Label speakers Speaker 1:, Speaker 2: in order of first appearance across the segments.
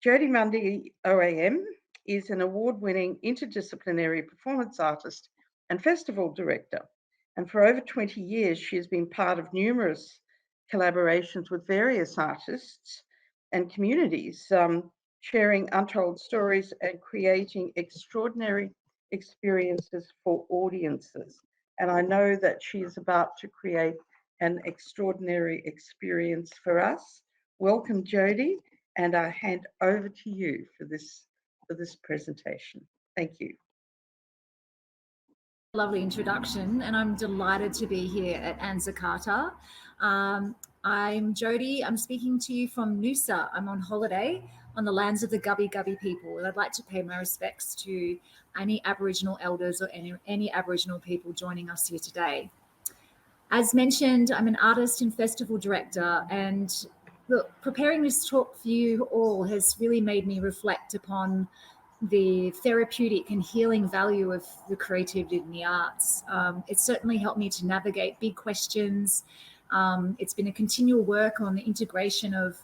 Speaker 1: Jodee Mundy OAM is an award-winning interdisciplinary performance artist and festival director. And for over 20 years, she has been part of numerous collaborations with various artists and communities, sharing untold stories and creating extraordinary experiences for audiences. And I know that she is about to create an extraordinary experience for us. Welcome, Jodee, and I hand over to you for this presentation. Thank you.
Speaker 2: Lovely introduction, and I'm delighted to be here at ANZACATA. I'm Jodee. I'm speaking to you from Noosa. I'm on holiday on the lands of the Gubbi Gubbi people, and I'd like to pay my respects to any Aboriginal elders or any Aboriginal people joining us here today. As mentioned, I'm an artist and festival director, and look, preparing this talk for you all has really made me reflect upon the therapeutic and healing value of the creativity in the arts. It's certainly helped me to navigate big questions. It's been a continual work on the integration of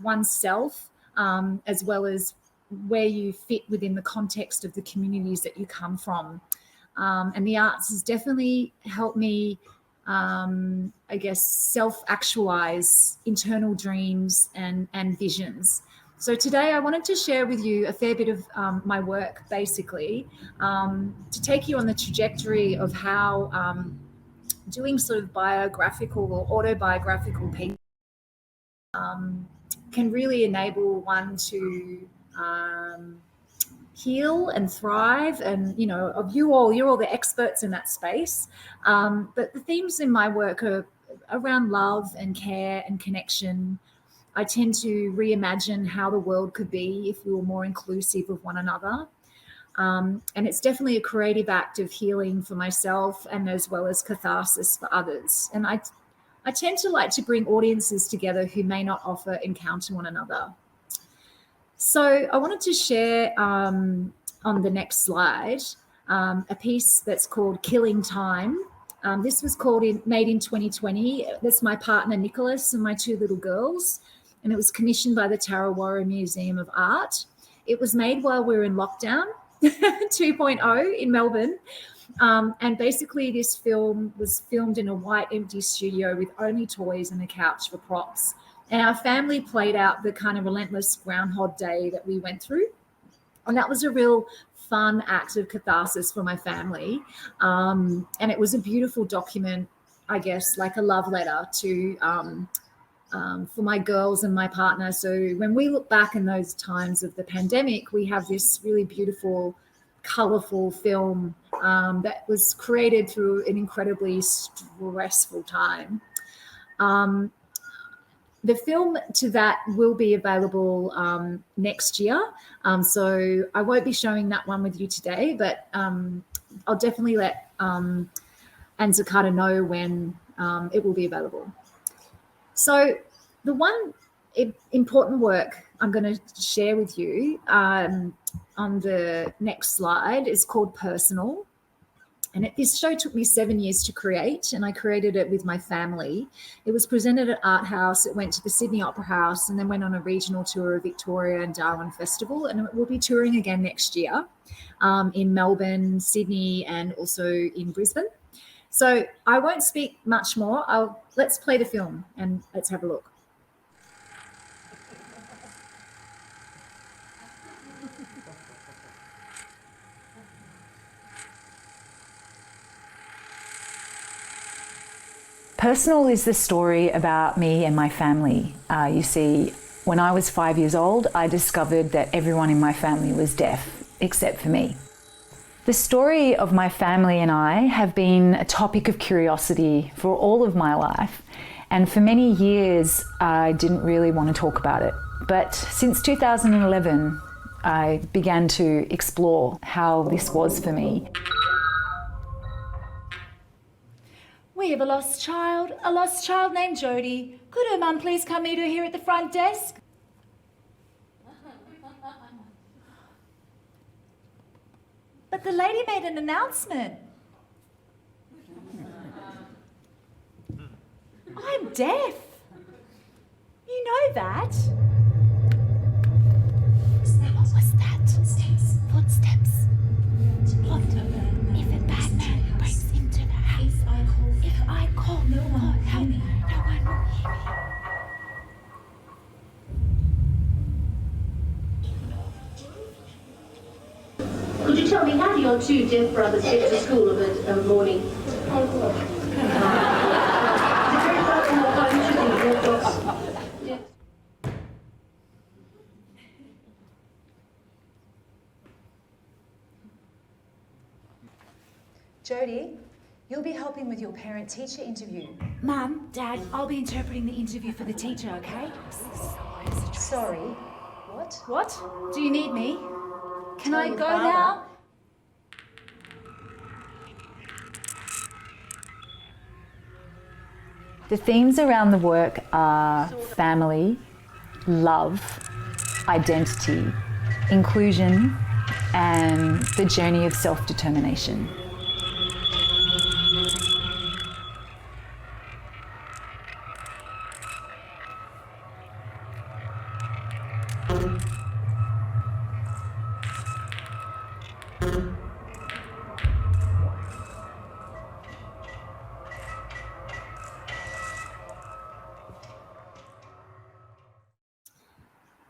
Speaker 2: oneself, as well as where you fit within the context of the communities that you come from. And the arts has definitely helped me, I guess, self-actualize internal dreams and visions. So today I wanted to share with you a fair bit of my work, basically, to take you on the trajectory of how doing sort of biographical or autobiographical pieces can really enable one to heal and thrive. And, you know, of you all, you're all the experts in that space. But the themes in my work are around love and care and connection. I tend to reimagine how the world could be if we were more inclusive of one another. And it's definitely a creative act of healing for myself and as well as catharsis for others. And I tend to like to bring audiences together who may not often encounter one another. So I wanted to share on the next slide a piece that's called Killing Time. This was made in 2020. That's my partner Nicholas and my two little girls. And it was commissioned by the Tarrawarra Museum of Art. It was made while we were in lockdown 2.0 in Melbourne. And basically this film was filmed in a white empty studio with only toys and a couch for props. And our family played out the kind of relentless Groundhog Day that we went through. And that was a real fun act of catharsis for my family. And it was a beautiful document, I guess, like a love letter to for my girls and my partner. So when we look back in those times of the pandemic, we have this really beautiful, colorful film that was created through an incredibly stressful time. The film to that will be available next year. So I won't be showing that one with you today, but I'll definitely let ANZACATA know when it will be available. So the one important work I'm going to share with you on the next slide is called Personal. And this show took me 7 years to create, and I created it with my family. It was presented at Art House, it went to the Sydney Opera House, and then went on a regional tour of Victoria and Darwin Festival, and it will be touring again next year in Melbourne, Sydney, and also in Brisbane. So I won't speak much more. Let's play the film and let's have a look.
Speaker 3: Personal is the story about me and my family. You see, when I was 5 years old, I discovered that everyone in my family was deaf, except for me. The story of my family and I have been a topic of curiosity for all of my life, and for many years I didn't really want to talk about it. But since 2011, I began to explore how this was for me.
Speaker 4: We have a lost child named Jodee. Could her mum please come meet her here at the front desk? But the lady made an announcement. I'm deaf. You know that. Footsteps. What if a bad man breaks into the house? If I call, no one will help me. No one will hear me.
Speaker 5: Could you tell me, how do your two deaf brothers get to school of a morning?
Speaker 6: Jodee, you'll be helping with your parent-teacher interview.
Speaker 4: Mum, Dad, I'll be interpreting the interview for the teacher, okay?
Speaker 6: Sorry, what?
Speaker 4: What? Do you need me? Can
Speaker 6: Tell
Speaker 4: I
Speaker 6: your
Speaker 4: go
Speaker 6: father.
Speaker 4: now?
Speaker 3: The themes around the work are family, love, identity, inclusion, and the journey of self-determination.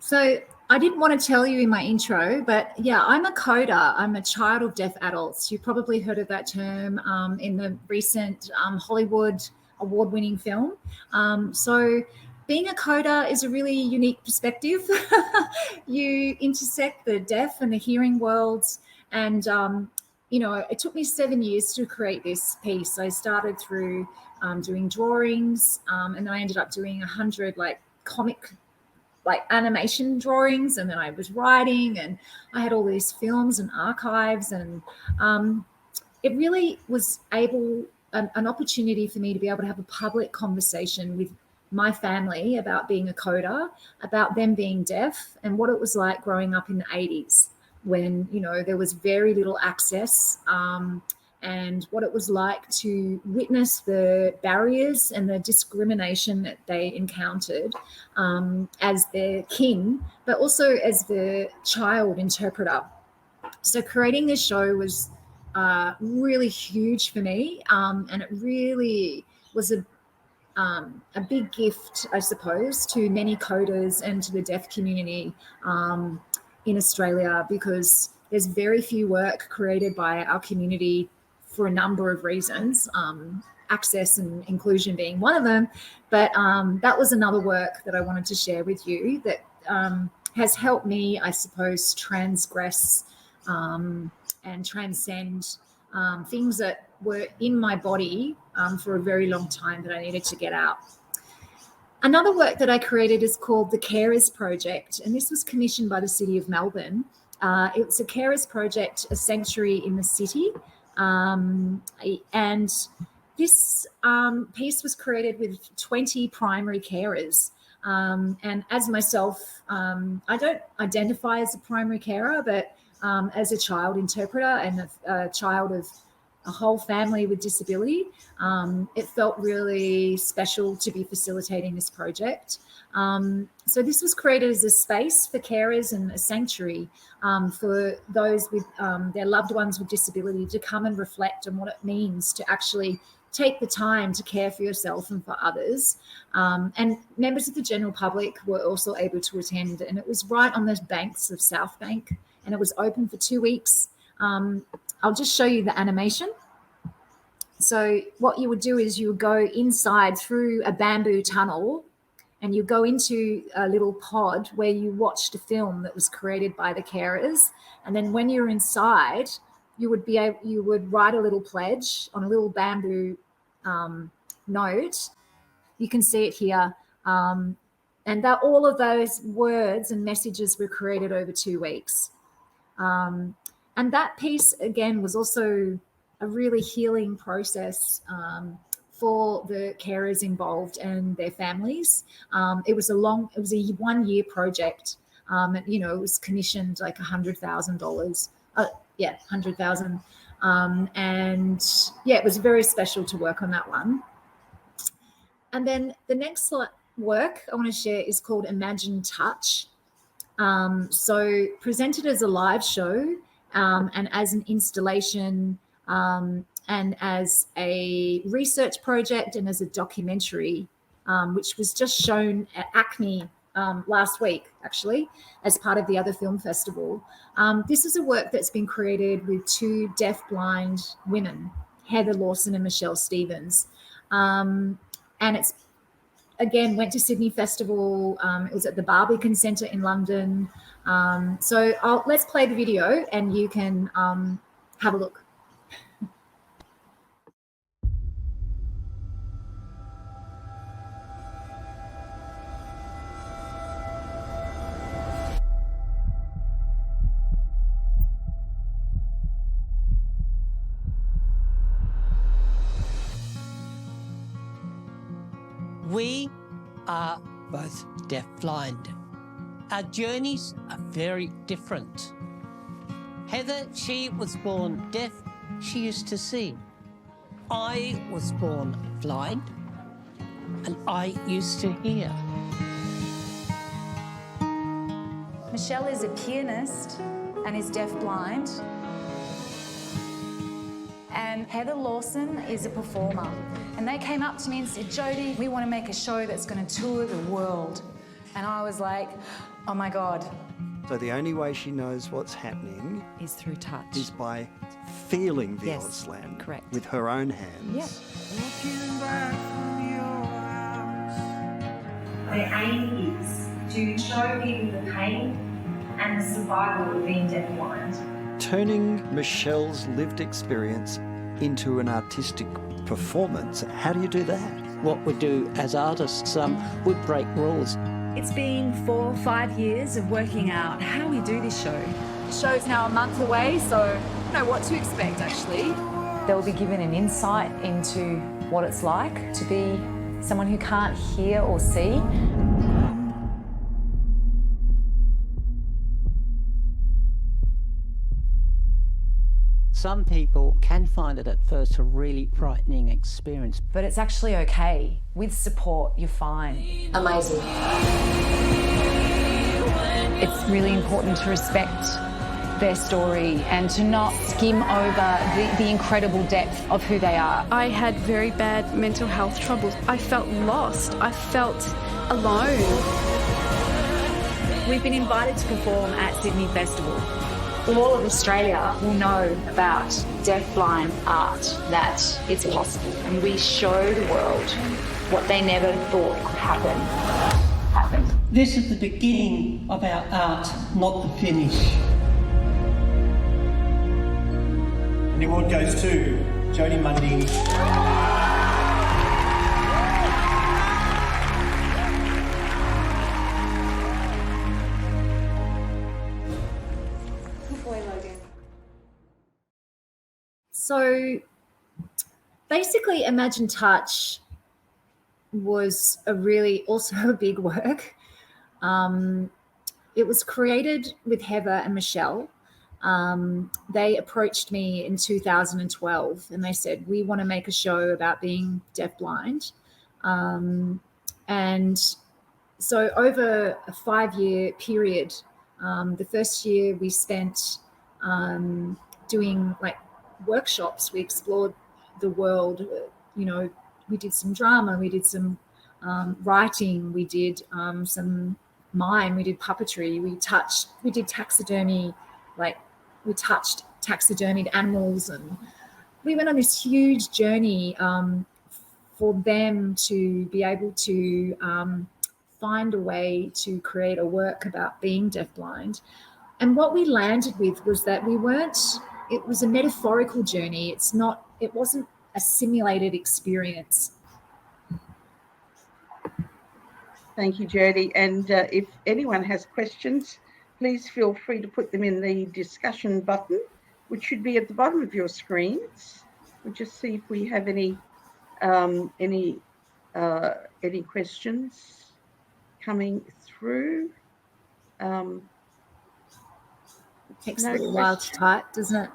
Speaker 2: So I didn't want to tell you in my intro, but yeah, I'm a coder. I'm a child of deaf adults. You probably heard of that term in the recent Hollywood award-winning film. So being a coder is a really unique perspective. You intersect the deaf and the hearing worlds. And, you know, it took me 7 years to create this piece. I started through doing drawings and then I ended up doing 100 comic animation drawings, and then I was writing, and I had all these films and archives, and it really was an opportunity for me to be able to have a public conversation with my family about being a coder, about them being deaf, and what it was like growing up in the 80s when, you know, there was very little access, and what it was like to witness the barriers and the discrimination that they encountered as their kin, but also as the child interpreter. So creating this show was really huge for me, and it really was a big gift, I suppose, to many coders and to the deaf community in Australia, because there's very few work created by our community for a number of reasons, access and inclusion being one of them. But that was another work that I wanted to share with you that has helped me, I suppose, transgress and transcend things that were in my body for a very long time that I needed to get out. Another work that I created is called the Carers Project, and this was commissioned by the City of Melbourne. It's a carers project, a sanctuary in the city. And this piece was created with 20 primary carers. And as myself, I don't identify as a primary carer, but as a child interpreter and a child of a whole family with disability, it felt really special to be facilitating this project. So this was created as a space for carers and a sanctuary for those with their loved ones with disability to come and reflect on what it means to actually take the time to care for yourself and for others. And members of the general public were also able to attend, and it was right on the banks of South Bank, and it was open for 2 weeks. I'll just show you the animation. So what you would do is you would go inside through a bamboo tunnel, and you go into a little pod where you watched a film that was created by the carers. And then when you're inside, you would write a little pledge on a little bamboo note. You can see it here. And that all of those words and messages were created over 2 weeks. And that piece, again, was also a really healing process for the carers involved and their families. It was a 1 year project. You know, it was commissioned like $100,000. Yeah, 100,000. And yeah, it was very special to work on that one. And then the next work I want to share is called Imagine Touch. So presented as a live show, and as an installation, and as a research project and as a documentary, which was just shown at ACME last week, actually, as part of the other film festival. This is a work that's been created with two deaf-blind women, Heather Lawson and Michelle Stevens. And it's, again, went to Sydney Festival. It was at the Barbican Centre in London. So let's play the video and you can have a look.
Speaker 7: We are both deaf-blind. Our journeys are very different. Heather, she was born deaf. She used to see. I was born blind, and I used to hear.
Speaker 6: Michelle is a pianist and is deaf-blind. And Heather Lawson is a performer. And they came up to me and said, Jodee, we want to make a show that's going to tour the world. And I was like, oh my God.
Speaker 8: So the only way she knows what's happening
Speaker 9: is through touch.
Speaker 8: is by feeling the
Speaker 9: Yes,
Speaker 8: Auslan
Speaker 9: correct.
Speaker 8: with her own hands.
Speaker 10: The aim is to show people the pain and the survival of being deaf-blind.
Speaker 8: Turning Michelle's lived experience into an artistic performance, how do you do that?
Speaker 7: What we do as artists, we break rules.
Speaker 9: It's been 4 or 5 years of working out how we do this show.
Speaker 2: The show's now a month away, so I don't know what to expect, actually.
Speaker 3: They'll be given an insight into what it's like to be someone who can't hear or see.
Speaker 7: Some people can find it at first a really frightening experience.
Speaker 3: But it's actually okay. With support, you're fine.
Speaker 10: Amazing.
Speaker 3: It's really important to respect their story and to not skim over the incredible depth of who they are.
Speaker 11: I had very bad mental health troubles. I felt lost. I felt alone.
Speaker 9: We've been invited to perform at Sydney Festival.
Speaker 2: All of Australia will know about deaf-blind art, that it's possible. And we show the world what they never thought could happen.
Speaker 7: This is the beginning of our art, not the finish.
Speaker 12: The award goes to Jodee Mundy.
Speaker 2: So basically, Imagine Touch was also a big work. It was created with Heather and Michelle. They approached me in 2012 and they said, we want to make a show about being deafblind. And so over a 5-year period, the first year we spent doing like workshops. We explored the world, we did some drama, we did some writing, we did some mime, we did puppetry, we did taxidermy, we touched taxidermied animals, and we went on this huge journey for them to be able to find a way to create a work about being deafblind. And what we landed with was that it was a metaphorical journey. It wasn't a simulated experience.
Speaker 1: Thank you, Jodee. And if anyone has questions, please feel free to put them in the discussion button, which should be at the bottom of your screens. We'll just see if we have any questions coming through.
Speaker 2: Takes a little while to type, doesn't it?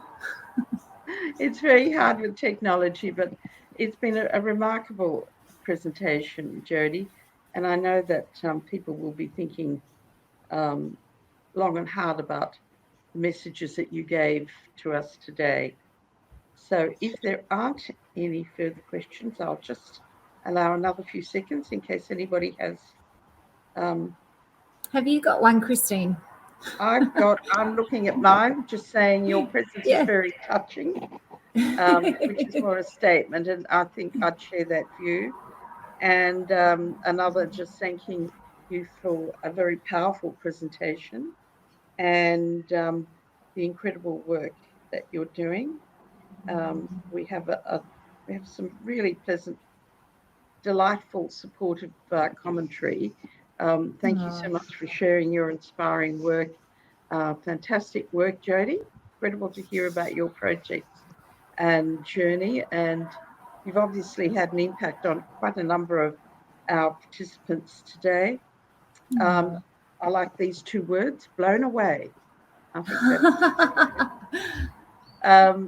Speaker 1: It's very hard with technology, but it's been a remarkable presentation, Jodee. And I know that people will be thinking long and hard about messages that you gave to us today. So if there aren't any further questions, I'll just allow another few seconds in case anybody has.
Speaker 2: Have you got one, Christine?
Speaker 1: I'm looking at mine, just saying your presence is very touching, which is more a statement, and I think I'd share that view. And another just thanking you for a very powerful presentation and the incredible work that you're doing. We have some really pleasant, delightful, supportive commentary. Thank you so much for sharing your inspiring work. Fantastic work, Jodee. Incredible to hear about your projects and journey. And you've obviously had an impact on quite a number of our participants today. I like these two words, blown away. I think that's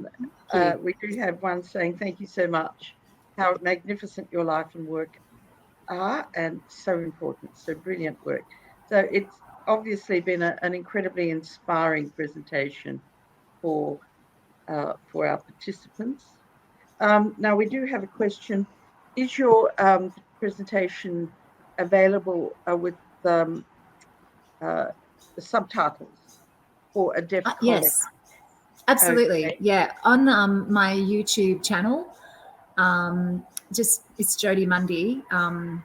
Speaker 1: we do have one saying, thank you so much. How magnificent your life and work are, and so important, so brilliant work. So it's obviously been an incredibly inspiring presentation for our participants. Now we do have a question. Is your presentation available with the subtitles for a deaf colleague?
Speaker 2: Yes, absolutely.
Speaker 1: Okay.
Speaker 2: Yeah, on my YouTube channel, it's Jodee Mundy.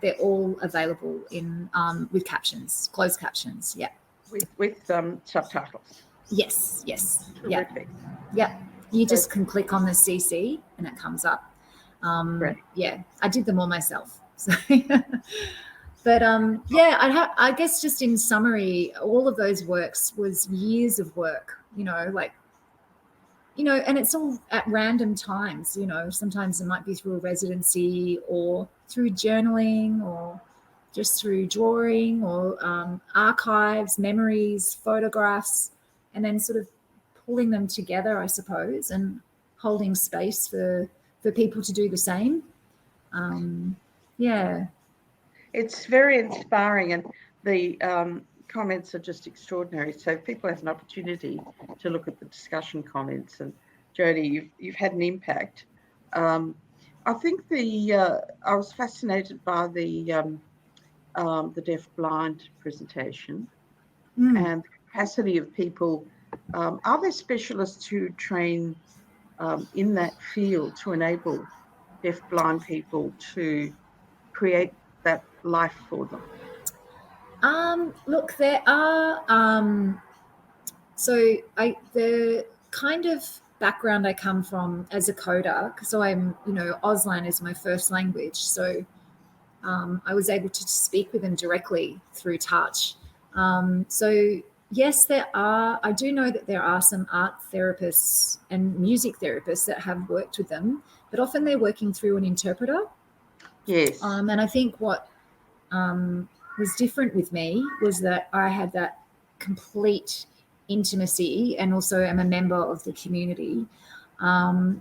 Speaker 2: They're all available in with captions, closed captions. Yeah,
Speaker 1: with subtitles.
Speaker 2: Yes.
Speaker 1: Terrific.
Speaker 2: Yeah. You just can click on the CC and it comes up.
Speaker 1: Great.
Speaker 2: Yeah, I did them all myself. So, but yeah, I guess just in summary, all of those works was years of work. And it's all at random times. Sometimes it might be through a residency or through journaling or just through drawing or archives, memories, photographs, and then sort of pulling them together, I suppose, and holding space for people to do the same. Yeah.
Speaker 1: It's very inspiring, and the comments are just extraordinary. So if people have an opportunity to look at the discussion comments, and Jodee, you've had an impact. I think I was fascinated by the deaf blind presentation and the capacity of people. Are there specialists who train in that field to enable deaf blind people to create that life for them?
Speaker 2: Look, there are. The kind of background I come from as a coder, so I'm, Auslan is my first language, so I was able to speak with them directly through touch. So yes, there are. I do know that there are some art therapists and music therapists that have worked with them, but often they're working through an interpreter.
Speaker 1: Yes.
Speaker 2: And I think what was different with me was that I had that complete intimacy and also am a member of the community.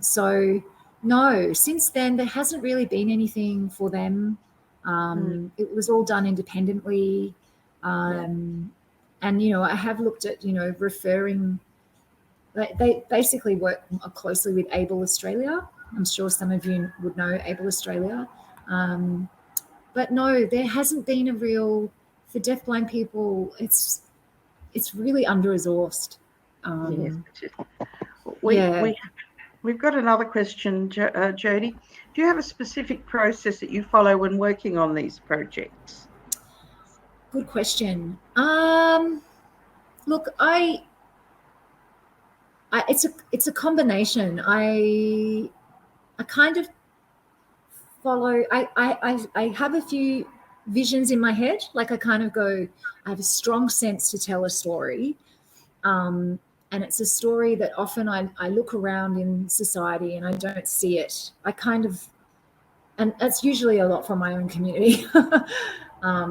Speaker 2: So no, since then there hasn't really been anything for them. It was all done independently. And, I have looked at, referring, they basically work closely with Able Australia. I'm sure some of you would know Able Australia. But no, there hasn't been a real, for deafblind people, it's really under-resourced.
Speaker 1: Yes. We've got another question, Jodee. Do you have a specific process that you follow when working on these projects?
Speaker 2: Good question. Look, it's a combination. I kind of follow. I have a few visions in my head. Like I kind of go. I have a strong sense to tell a story, and it's a story that often I look around in society and I don't see it. And that's usually a lot from my own community.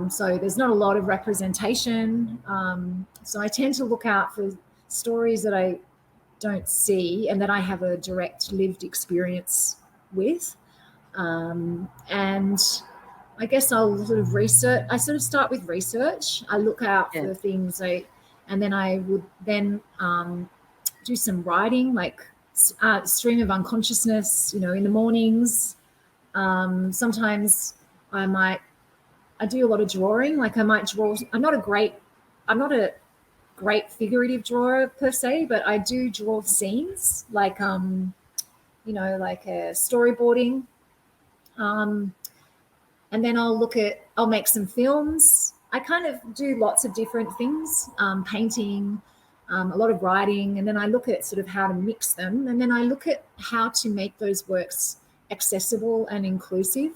Speaker 2: So there's not a lot of representation. So I tend to look out for stories that I don't see and that I have a direct lived experience with. And I guess I'll sort of research. I sort of start with research. I look out for things. And then I would then do some writing, like stream of unconsciousness, in the mornings. Sometimes I do a lot of drawing. Like I might draw. I'm not a great figurative drawer per se, but I do draw scenes, like like storyboarding. And then I'll make some films. I kind of do lots of different things, painting, a lot of writing, and then I look at sort of how to mix them, and then I look at how to make those works accessible and inclusive,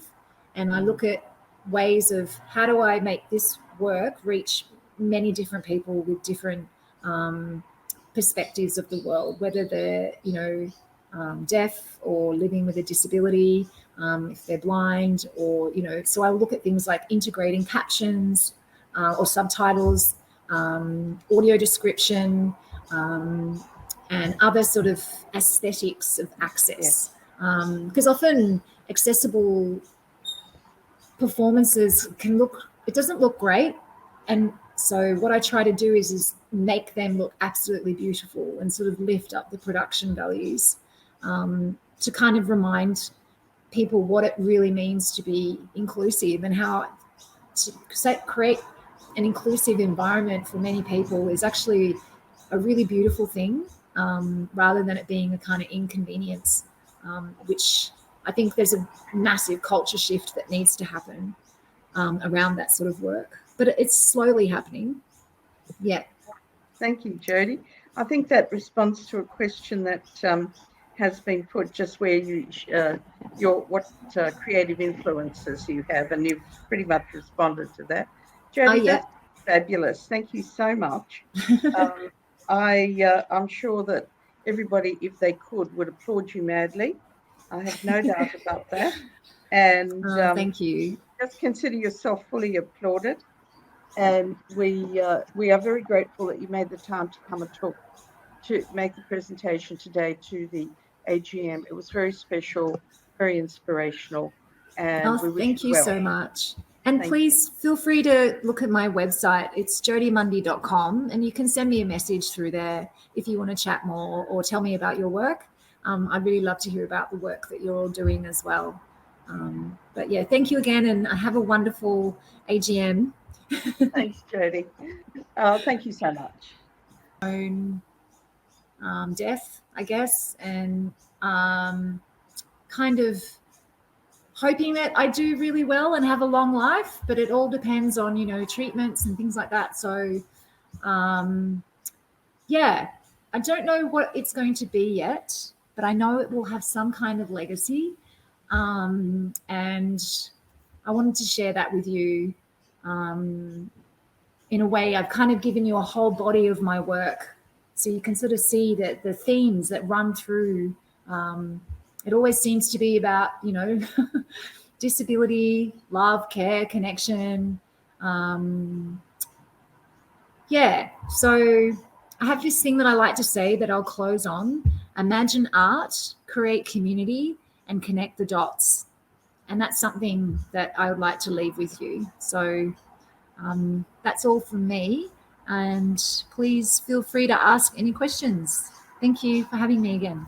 Speaker 2: and I look at ways of how do I make this work reach many different people with different perspectives of the world, whether they're deaf or living with a disability, if they're blind, or so I look at things like integrating captions or subtitles, audio description, and other sort of aesthetics of access, because often accessible performances it doesn't look great, and so what I try to do is make them look absolutely beautiful and sort of lift up the production values, to kind of remind people what it really means to be inclusive, and how to create an inclusive environment for many people is actually a really beautiful thing, rather than it being a kind of inconvenience, which I think there's a massive culture shift that needs to happen around that sort of work. But it's slowly happening. Yeah.
Speaker 1: Thank you, Jodee. I think that responds to a question that has been put, just where what creative influences you have, and you've pretty much responded to that. Jodee, that's fabulous. Thank you so much. I'm sure that everybody, if they could, would applaud you madly. I have no doubt about that. And
Speaker 2: thank you.
Speaker 1: Just consider yourself fully applauded. And we are very grateful that you made the time to come and to make the presentation today to the AGM. It was very special, very inspirational. And
Speaker 2: thank you so much. And please feel free to look at my website. It's jodeemundy.com, and you can send me a message through there if you want to chat more or tell me about your work. I'd really love to hear about the work that you're doing as well. But yeah, thank you again, and have a wonderful AGM.
Speaker 1: Thanks, Jodee. Thank you so much.
Speaker 2: Death, I guess, and kind of hoping that I do really well and have a long life, but it all depends on, treatments and things like that. So, yeah, I don't know what it's going to be yet, but I know it will have some kind of legacy. And I wanted to share that with you. In a way, I've kind of given you a whole body of my work, so you can sort of see that the themes that run through, it always seems to be about, disability, love, care, connection. Yeah, so I have this thing that I like to say that I'll close on: imagine art, create community, and connect the dots. And that's something that I would like to leave with you. So that's all from me. And please feel free to ask any questions. Thank you for having me again.